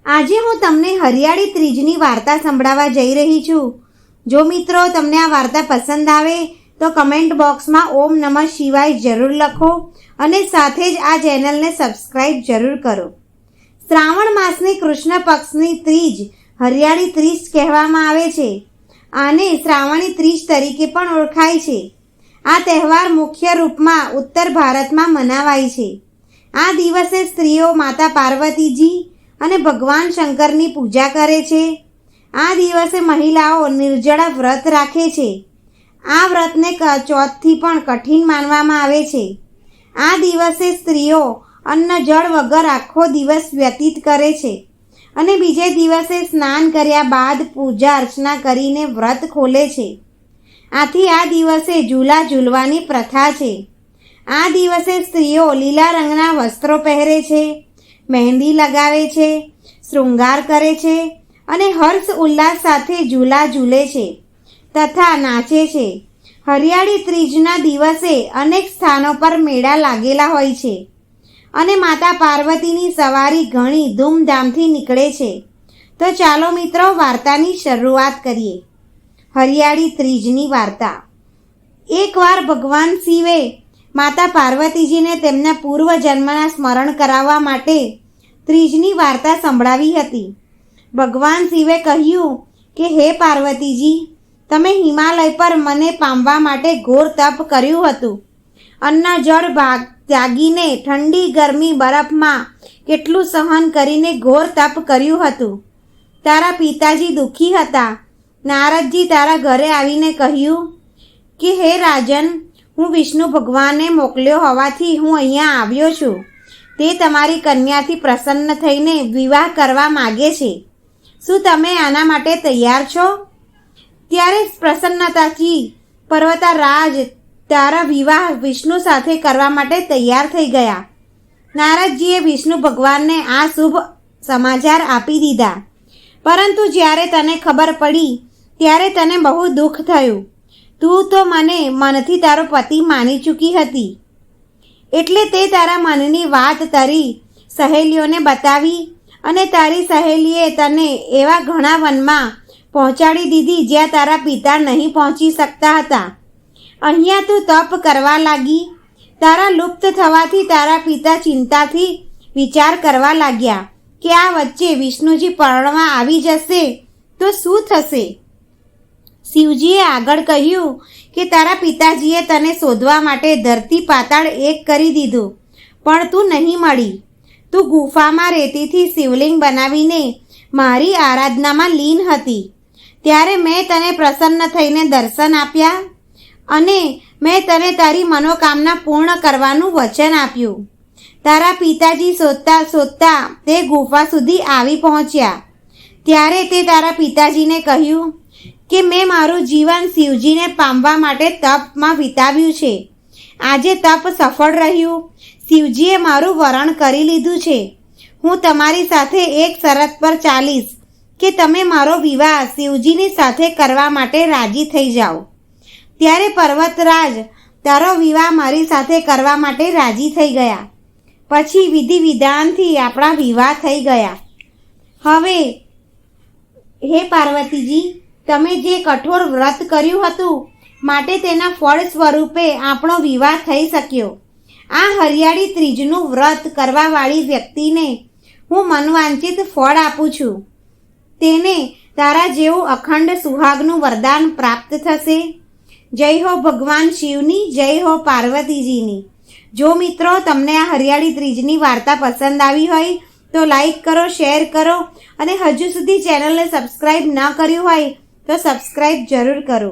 આજે હું તમને હરિયાળી ત્રીજની વાર્તા સંભળાવવા જઈ રહી છું. જો મિત્રો તમને આ વાર્તા પસંદ આવે તો કમેન્ટ બોક્સમાં ઓમ નમઃ શિવાય જરૂર લખો અને સાથે જ આ ચેનલને સબસ્ક્રાઈબ જરૂર કરો. શ્રાવણ માસની કૃષ્ણ પક્ષની ત્રીજ હરિયાળી ત્રીજ કહેવામાં આવે છે. આને શ્રાવણી ત્રીજ તરીકે પણ ઓળખાય છે. આ તહેવાર મુખ્ય રૂપમાં ઉત્તર ભારતમાં મનાવાય છે. આ દિવસે સ્ત્રીઓ માતા પાર્વતીજી અને ભગવાન શંકરની પૂજા કરે છે. આ દિવસે મહિલાઓ નિર્જળા વ્રત રાખે છે. આ વ્રતને ચોથથી પણ કઠિન માનવામાં આવે છે. આ દિવસે સ્ત્રીઓ અન્ન જળ વગર આખો દિવસ વ્યતીત કરે છે અને બીજે દિવસે સ્નાન કર્યા બાદ પૂજા અર્ચના કરીને વ્રત ખોલે છે. આથી આ દિવસે ઝૂલા ઝૂલવાની પ્રથા છે. આ દિવસે સ્ત્રીઓ લીલા રંગના વસ્ત્રો પહેરે છે, મહેંદી લગાવે છે, શૃંગાર કરે છે અને હર્ષ ઉલ્લાસ સાથે ઝૂલા ઝૂલે છે તથા નાચે છે. હરિયાળી ત્રીજના દિવસે અનેક સ્થાનો પર મેળા લાગેલા હોય છે અને માતા પાર્વતીની સવારી ઘણી ધૂમધામથી નીકળે છે. તો ચાલો મિત્રો વાર્તાની શરૂઆત કરીએ. હરિયાળી ત્રીજની વાર્તા. એકવાર ભગવાન શિવે માતા પાર્વતીજીને તેમના પૂર્વજન્મના સ્મરણ કરાવવા માટે ત્રીજની વાર્તા સંભળાવી હતી. ભગવાન શિવે કહ્યું કે હે પાર્વતીજી, તમે હિમાલય પર મને પામવા માટે ઘોર તપ કર્યું હતું. અન્ન જળ ત્યાગીને ઠંડી ગરમી બરફમાં કેટલું સહન કરીને ઘોર તપ કર્યું હતું. તારા પિતાજી દુઃખી હતા. નારદજી તારા ઘરે આવીને કહ્યું કે હે રાજન, હું વિષ્ણુ ભગવાને મોકલ્યો હોવાથી હું અહીંયા આવ્યો છું. તે તમારી કન્યાથી પ્રસન્ન થઈને વિવાહ કરવા માગે છે. શું તમે આના માટે તૈયાર છો? ત્યારે પ્રસન્નતાથી પર્વતરાજ તારા વિવાહ વિષ્ણુ સાથે કરવા માટે તૈયાર થઈ ગયા. નારદજીએ વિષ્ણુ ભગવાનને આ શુભ સમાચાર આપી દીધા. પરંતુ જ્યારે તને ખબર પડી ત્યારે તને બહુ દુઃખ થયું. તું તો મને મનથી તારો પતિ માની ચૂકી હતી. એટલે તે તારા મનની વાત તારી સહેલીઓને બતાવી અને તારી સહેલીએ તને એવા ઘણા વનમાં પહોંચાડી દીધી જ્યાં તારા પિતા નહીં પહોંચી શકતા હતા. અહીંયા તું તપ કરવા લાગી. તારા લુપ્ત થવાથી તારા પિતા ચિંતાથી વિચાર કરવા લાગ્યા કે આ વચ્ચે વિષ્ણુજી પરણવા આવી જશે તો શું થશે. શિવજીએ આગળ કહ્યું કે તારા પિતાજીએ તને શોધવા માટે ધરતી પાતાળ એક કરી દીધું, પણ તું નહીં મળી. તું ગુફામાં રેતીથી શિવલિંગ બનાવીને મારી આરાધનામાં લીન હતી. ત્યારે મેં તને પ્રસન્ન થઈને દર્શન આપ્યા અને મેં તને તારી મનોકામના પૂર્ણ કરવાનું વચન આપ્યું. તારા પિતાજી શોધતા શોધતા તે ગુફા સુધી આવી પહોંચ્યા. ત્યારે તે તારા પિતાજીને કહ્યું કે મેં મારું જીવન શિવજીને પામવા માટે તપમાં વિતાવ્યું છે. આજે તપ સફળ રહ્યું. શિવજીએ મારું વરણ કરી લીધું છે. હું તમારી સાથે એક શરત પર ચાલીશ કે તમે મારો વિવાહ શિવજીની સાથે કરવા માટે રાજી થઈ જાઓ. ત્યારે પર્વતરાજ તારો વિવાહ મારી સાથે કરવા માટે રાજી થઈ ગયા. પછી વિધિ વિધાનથી આપણા વિવાહ થઈ ગયા. હવે હે પાર્વતીજી, તમે જે કઠોર વ્રત કર્યું હતું માટે તેના ફળ સ્વરૂપે આપણો વિવાહ થઈ શક્યો. આ હરિયાળી ત્રીજનું વ્રત કરવાવાળી વ્યક્તિને હું મનવાંચિત ફળ આપું છું. તેને તારા જેવું અખંડ સુહાગનું વરદાન પ્રાપ્ત થશે. જય હો ભગવાન શિવની, જય હો પાર્વતીજીની. જો મિત્રો તમને આ હરિયાળી ત્રીજની વાર્તા પસંદ આવી હોય તો લાઈક કરો, શેર કરો અને હજુ સુધી ચેનલને સબસ્ક્રાઈબ ન કર્યું હોય તો સબસ્ક્રાઈબ જરૂર કરો.